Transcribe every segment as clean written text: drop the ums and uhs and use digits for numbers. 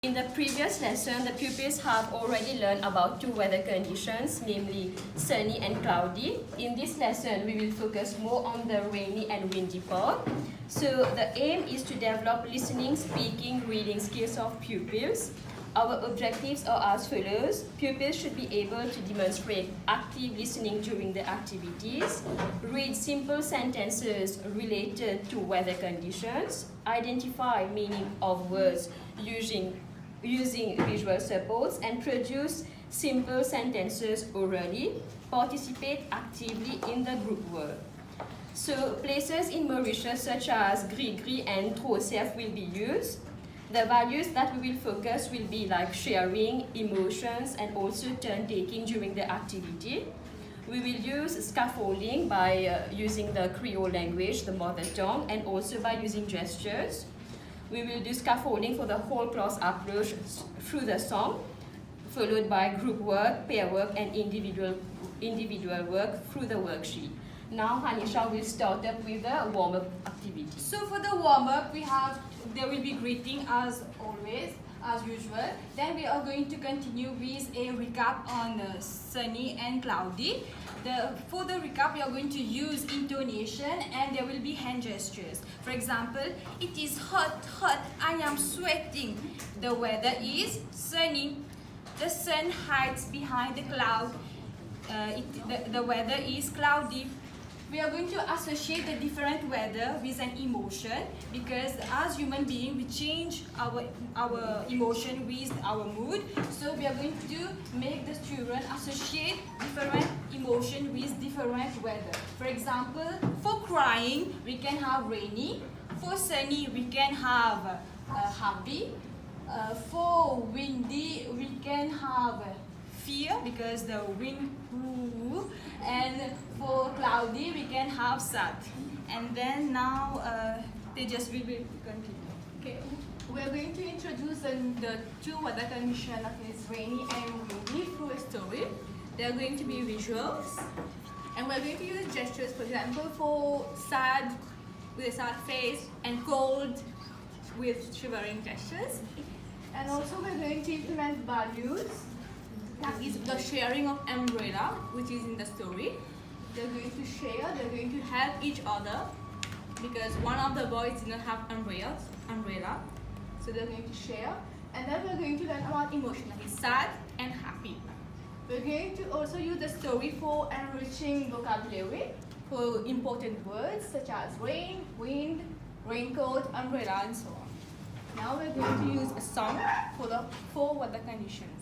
In the previous lesson, the pupils have already learned about two weather conditions, namely sunny and cloudy. In this lesson, we will focus more on the rainy and windy part. So the aim is to develop listening, speaking, reading skills of pupils. Our objectives are as follows. Pupils should be able to demonstrate active listening during the activities, read simple sentences related to weather conditions, identify meaning of words using visual supports, and produce simple sentences orally, participate actively in the group work. So places in Mauritius such as Gris-Gris and Trosserf will be used. The values that we will focus will be like sharing, emotions, and also turn-taking during the activity. We will use scaffolding by using the Creole language, the mother tongue, and also by using gestures. We will do scaffolding for the whole class approach through the song, followed by group work, pair work, and individual work through the worksheet. Now Hanisha will start up with the warm-up activity. So for the warm-up, there will be greeting as always, as usual. Then we are going to continue with a recap on sunny and cloudy. For the recap, we are going to use intonation and there will be hand gestures. For example, it is hot, hot, I am sweating. The weather is sunny. The sun hides behind the cloud. The weather is cloudy. We are going to associate the different weather with an emotion because as human beings we change our emotion with our mood. So we are going to make the children associate different emotion with different weather. For example, for crying we can have rainy. For sunny we can have happy. For windy we can have fear because the wind blew, and for cloudy we can have sad. And then now Tejas will continue. Okay, we are going to introduce the two weather conditions, that is rainy and windy, through a story. They are going to be visuals, and we are going to use gestures. For example, for sad with a sad face and cold with shivering gestures. And also we are going to implement values. That is the sharing of umbrella, which is in the story. They're going to share, they're going to help each other because one of the boys did not have umbrella. So they're going to share. And then we're going to learn about emotion, that is sad and happy. We're going to also use the story for enriching vocabulary for important words such as rain, wind, raincoat, umbrella, and so on. Now we're going to use a song for the four weather conditions.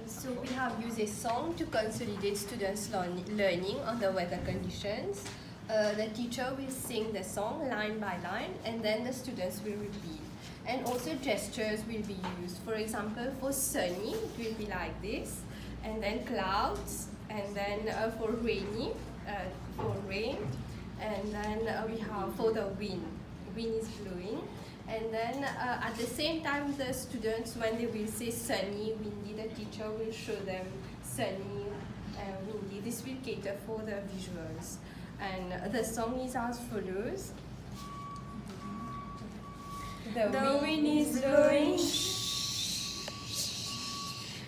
So we have used a song to consolidate students' learning on the weather conditions. The teacher will sing the song line by line and then the students will repeat. And also gestures will be used. For example, for sunny it will be like this, and then clouds, and then for rainy, for rain, and then we have for the wind is blowing. And then at the same time, the students, when they will say sunny, windy, the teacher will show them sunny and windy. This will cater for the visuals. And the song is as follows. The wind is blowing.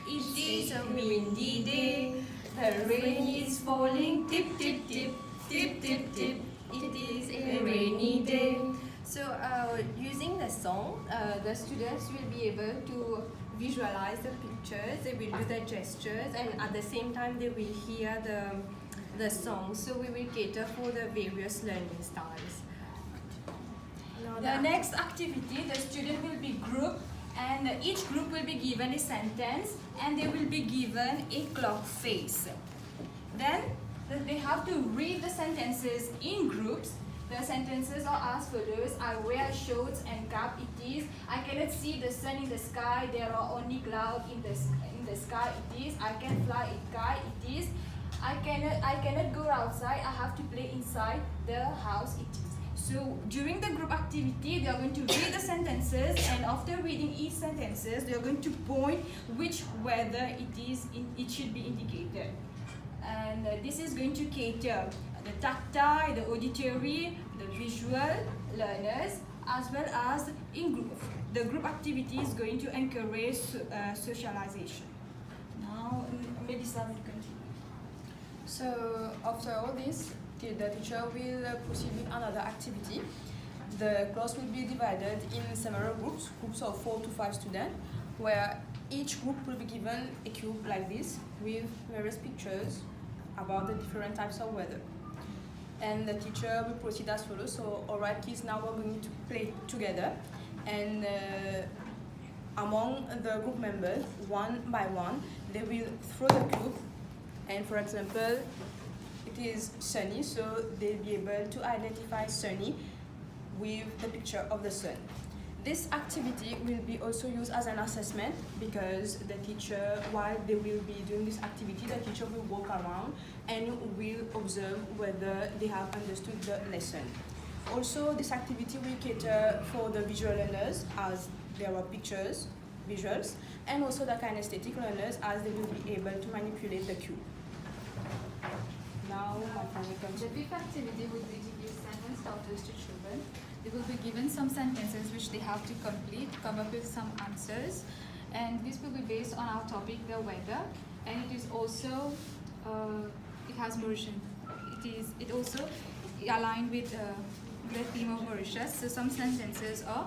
It is a windy day. The rain is falling. Tip, tip, tip, tip, tip, tip. It is a rainy day. So using the song, the students will be able to visualize the pictures, they will do the gestures, and at the same time they will hear the song. So we will cater for the various learning styles. The next activity, the student will be grouped and each group will be given a sentence and they will be given a clock face. Then they have to read the sentences in groups. The sentences are as follows. I wear shorts and cap. It is. I cannot see the sun in the sky. There are only clouds in the sky. It is. I can fly a kite. It is. I cannot go outside. I have to play inside the house. It is. So during the group activity, they are going to read the sentences, and after reading each sentences, they are going to point which weather it should be indicated. And this is going to cater the tactile, the auditory, the visual learners, as well as in group. the group activity is going to encourage socialization. Now, Melissa will continue. So after all this, the teacher will proceed with another activity. The class will be divided in several groups of 4 to 5 students, where each group will be given a cube like this with various pictures about the different types of weather. And the teacher will proceed as follows. So, alright kids, now we're going to play together, and among the group members, one by one, they will throw the cube, and for example, it is sunny, so they'll be able to identify sunny with the picture of the sun. This activity will be also used as an assessment, because the teacher, while they will be doing this activity, the teacher will walk around and will observe whether they have understood the lesson. Also, this activity will cater for the visual learners, as there are pictures, visuals, and also the kinesthetic learners, as they will be able to manipulate the cube. Now, my final The conclusion. fifth activity would be to give sentence starters to children. They will be given some sentences which they have to complete, come up with some answers, and this will be based on our topic, the weather, and it is also, it has Mauritian. It also aligned with the theme of Mauritius. So some sentences are: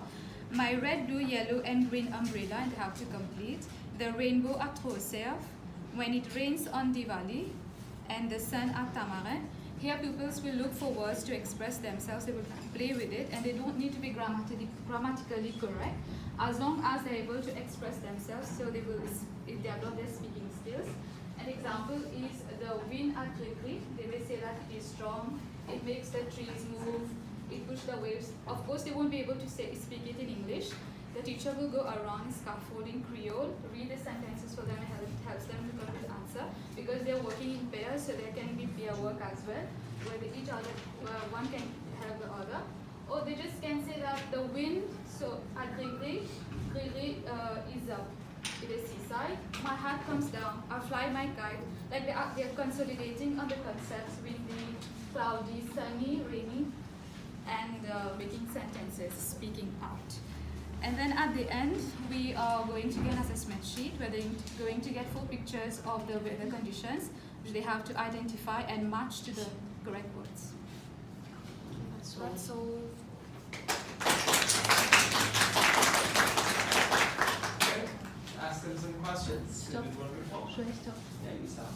my red, blue, yellow, and green umbrella, and they have to complete. The rainbow at Rousseff, when it rains on Diwali, and the sun at Tamarin. Here pupils will look for words to express themselves, they will play with it, and they don't need to be grammatically correct, as long as they're able to express themselves, so they will develop their speaking skills. An example is the wind at Cricri. They may say that it is strong, it makes the trees move, it pushes the waves. Of course, they won't be able to speak it in English. The teacher will go around scaffolding Creole, read the sentences for them, and helps them to come to the answer, because they're working in pairs, so there can be pair work as well, where each other, one can help the other. Or they just can say that the wind, so at Cricri is up. It is seaside. My hat comes down. I fly my kite. Like they're consolidating on the concepts: windy, cloudy, sunny, rainy, and making sentences, speaking out. And then at the end, we are going to get an assessment sheet where they're going to get full pictures of the weather conditions, which they have to identify and match to the correct words. That's all. Ask them some questions. Stop. Wonderful. Should I stop? Yeah, you stop.